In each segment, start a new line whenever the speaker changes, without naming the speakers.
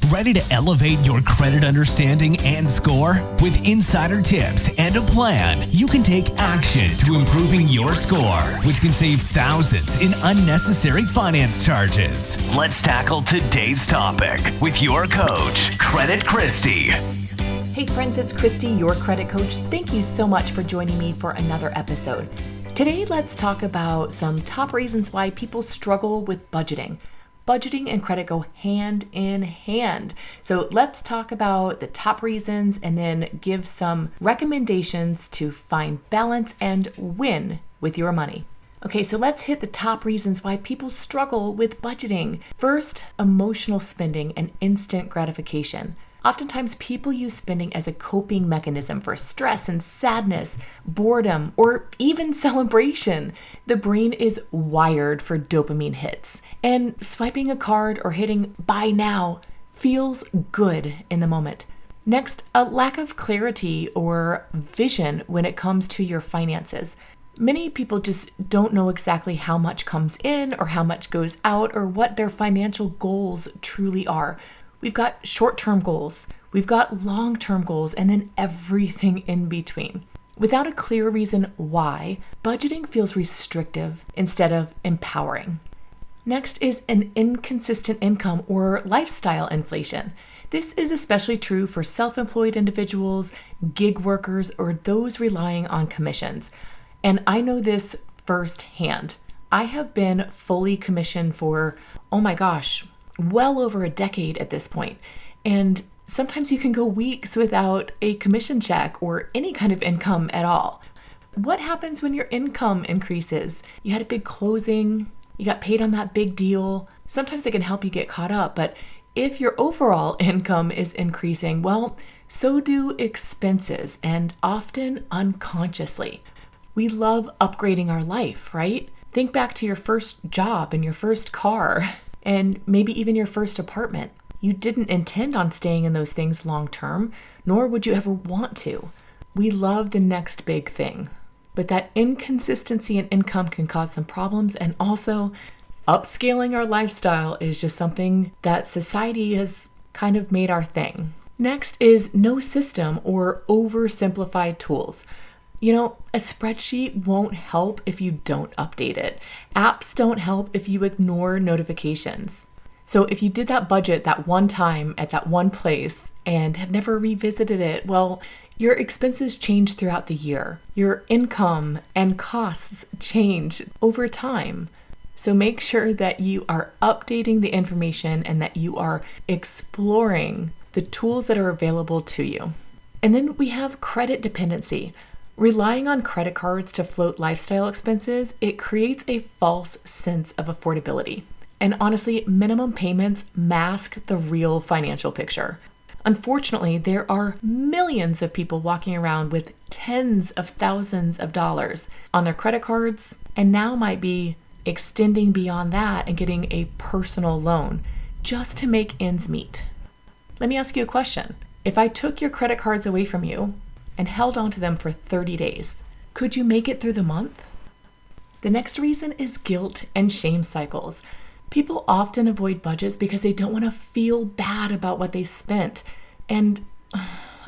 Ready to elevate your credit understanding and score? With insider tips and a plan, you can take action to improving your score, which can save thousands in unnecessary finance charges. Let's tackle today's topic with your coach, Credit Christy.
Hey friends, it's Christy, your credit coach. Thank you so much for joining me for another episode. Today, let's talk about some top reasons why people struggle with budgeting. Budgeting and credit go hand in hand. So let's talk about the top reasons and then give some recommendations to find balance and win with your money. Okay, so let's hit the top reasons why people struggle with budgeting. First, emotional spending and instant gratification. Oftentimes, people use spending as a coping mechanism for stress and sadness, boredom, or even celebration. The brain is wired for dopamine hits, and swiping a card or hitting buy now feels good in the moment. Next, a lack of clarity or vision when it comes to your finances. Many people just don't know exactly how much comes in or how much goes out or what their financial goals truly are. We've got short-term goals, we've got long-term goals, and then everything in between. Without a clear reason why, budgeting feels restrictive instead of empowering. Next is an inconsistent income or lifestyle inflation. This is especially true for self-employed individuals, gig workers, or those relying on commissions. And I know this firsthand. I have been fully commissioned for, well over a decade at this point. And sometimes you can go weeks without a commission check or any kind of income at all. What happens when your income increases? You had a big closing, you got paid on that big deal. Sometimes it can help you get caught up, but if your overall income is increasing, well, so do expenses, and often unconsciously. We love upgrading our life, right? Think back to your first job and your first car, and maybe even your first apartment. You didn't intend on staying in those things long term, nor would you ever want to. We love the next big thing. But that inconsistency in income can cause some problems, and also upscaling our lifestyle is just something that society has kind of made our thing. Next is no system or oversimplified tools. You know, a spreadsheet won't help if you don't update it. Apps don't help if you ignore notifications. So if you did that budget that one time at that one place and have never revisited it, well, your expenses change throughout the year. Your income and costs change over time. So make sure that you are updating the information and that you are exploring the tools that are available to you. And then we have credit dependency. Relying on credit cards to float lifestyle expenses, it creates a false sense of affordability. And honestly, minimum payments mask the real financial picture. Unfortunately, there are millions of people walking around with tens of thousands of dollars on their credit cards, and now might be extending beyond that and getting a personal loan just to make ends meet. Let me ask you a question. If I took your credit cards away from you and held onto them for 30 days, could you make it through the month? The next reason is guilt and shame cycles. People often avoid budgets because they don't want to feel bad about what they spent. And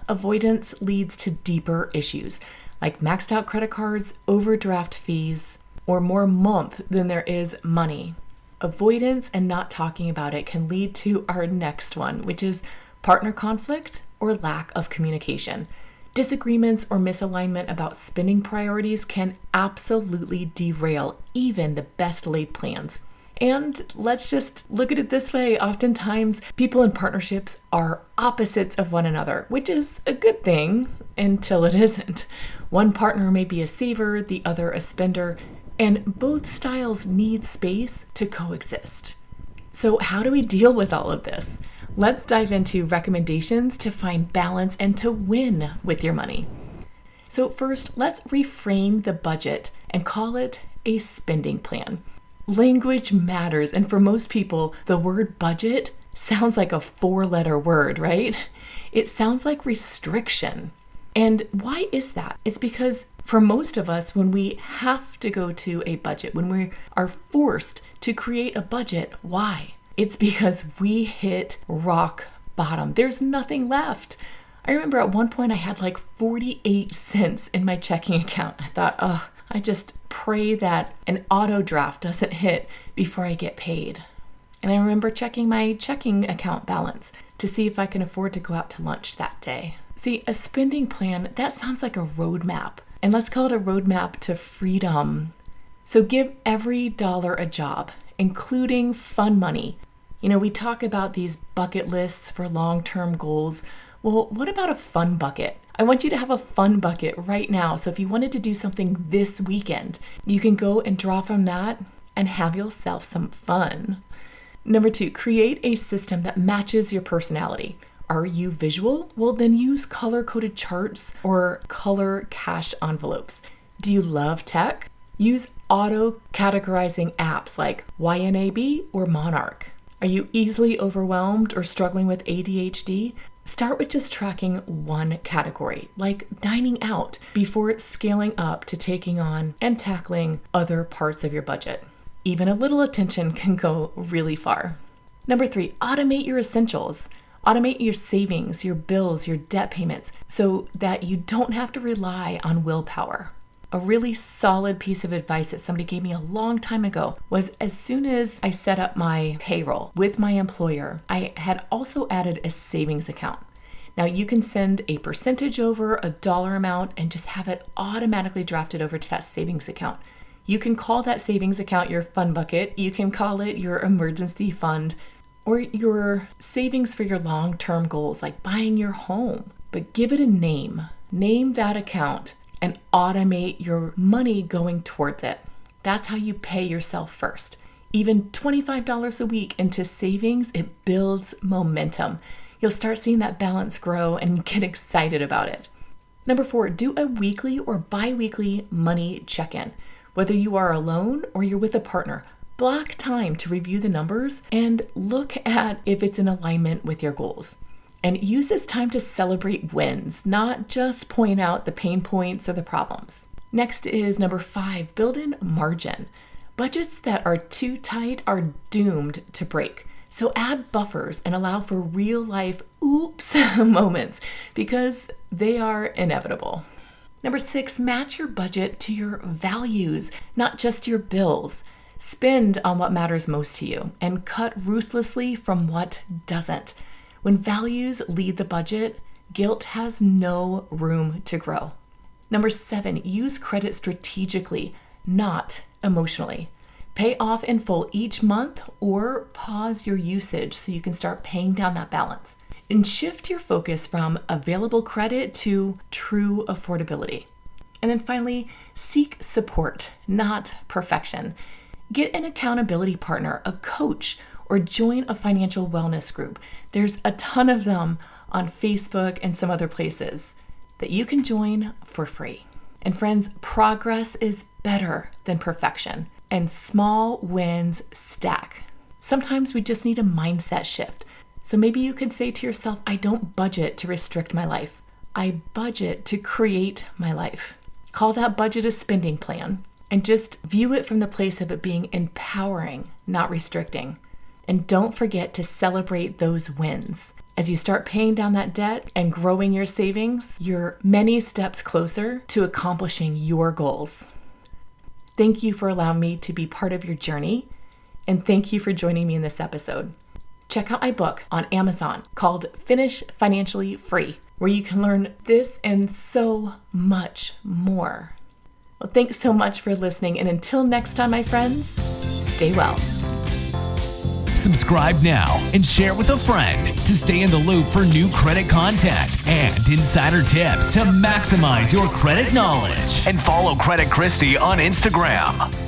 avoidance leads to deeper issues like maxed out credit cards, overdraft fees, or more month than there is money. Avoidance and not talking about it can lead to our next one, which is partner conflict or lack of communication. Disagreements or misalignment about spending priorities can absolutely derail even the best laid plans. And let's just look at it this way. Oftentimes, people in partnerships are opposites of one another, which is a good thing until it isn't. One partner may be a saver, the other a spender, and both styles need space to coexist. So how do we deal with all of this? Let's dive into recommendations to find balance and to win with your money. So first, let's reframe the budget and call it a spending plan. Language matters, and for most people, the word budget sounds like a 4-letter word, right? It sounds like restriction. And why is that? It's because for most of us, when we have to go to a budget, when we are forced to create a budget, why? It's because we hit rock bottom. There's nothing left. I remember at one point I had like 48 cents in my checking account. I thought, I just pray that an auto draft doesn't hit before I get paid. And I remember checking my checking account balance to see if I can afford to go out to lunch that day. See, a spending plan, that sounds like a roadmap. And let's call it a roadmap to freedom. So give every dollar a job, including fun money. We talk about these bucket lists for long-term goals. Well, what about a fun bucket? I want you to have a fun bucket right now. So if you wanted to do something this weekend, you can go and draw from that and have yourself some fun. Number 2, create a system that matches your personality. Are you visual? Well, then use color-coded charts or color cash envelopes. Do you love tech? Use auto-categorizing apps like YNAB or Monarch. Are you easily overwhelmed or struggling with ADHD? Start with just tracking one category, like dining out, before scaling up to taking on and tackling other parts of your budget. Even a little attention can go really far. Number 3, automate your essentials. Automate your savings, your bills, your debt payments, so that you don't have to rely on willpower. A really solid piece of advice that somebody gave me a long time ago was, as soon as I set up my payroll with my employer, I had also added a savings account. Now you can send a percentage over, a dollar amount, and just have it automatically drafted over to that savings account. You can call that savings account your fun bucket. You can call it your emergency fund or your savings for your long-term goals, like buying your home. But give it a name. Name that account and automate your money going towards it. That's how you pay yourself first. Even $25 a week into savings, it builds momentum. You'll start seeing that balance grow and get excited about it. Number 4, do a weekly or bi-weekly money check-in. Whether you are alone or you're with a partner, block time to review the numbers and look at if it's in alignment with your goals. And use this time to celebrate wins, not just point out the pain points or the problems. Next is number 5, build in margin. Budgets that are too tight are doomed to break. So add buffers and allow for real life oops moments, because they are inevitable. Number 6, match your budget to your values, not just your bills. Spend on what matters most to you and cut ruthlessly from what doesn't. When values lead the budget, guilt has no room to grow. Number 7, use credit strategically, not emotionally. Pay off in full each month or pause your usage so you can start paying down that balance. And shift your focus from available credit to true affordability. And then finally, seek support, not perfection. Get an accountability partner, a coach, or join a financial wellness group. There's a ton of them on Facebook and some other places that you can join for free. And friends, progress is better than perfection, and small wins stack. Sometimes we just need a mindset shift. So maybe you could say to yourself, I don't budget to restrict my life. I budget to create my life. Call that budget a spending plan, and just view it from the place of it being empowering, not restricting. And don't forget to celebrate those wins. As you start paying down that debt and growing your savings, you're many steps closer to accomplishing your goals. Thank you for allowing me to be part of your journey, and thank you for joining me in this episode. Check out my book on Amazon called Finish Financially Free, where you can learn this and so much more. Well, thanks so much for listening, and until next time, my friends, stay well.
Subscribe now and share with a friend to stay in the loop for new credit content and insider tips to maximize your credit knowledge. And follow Credit Christie on Instagram.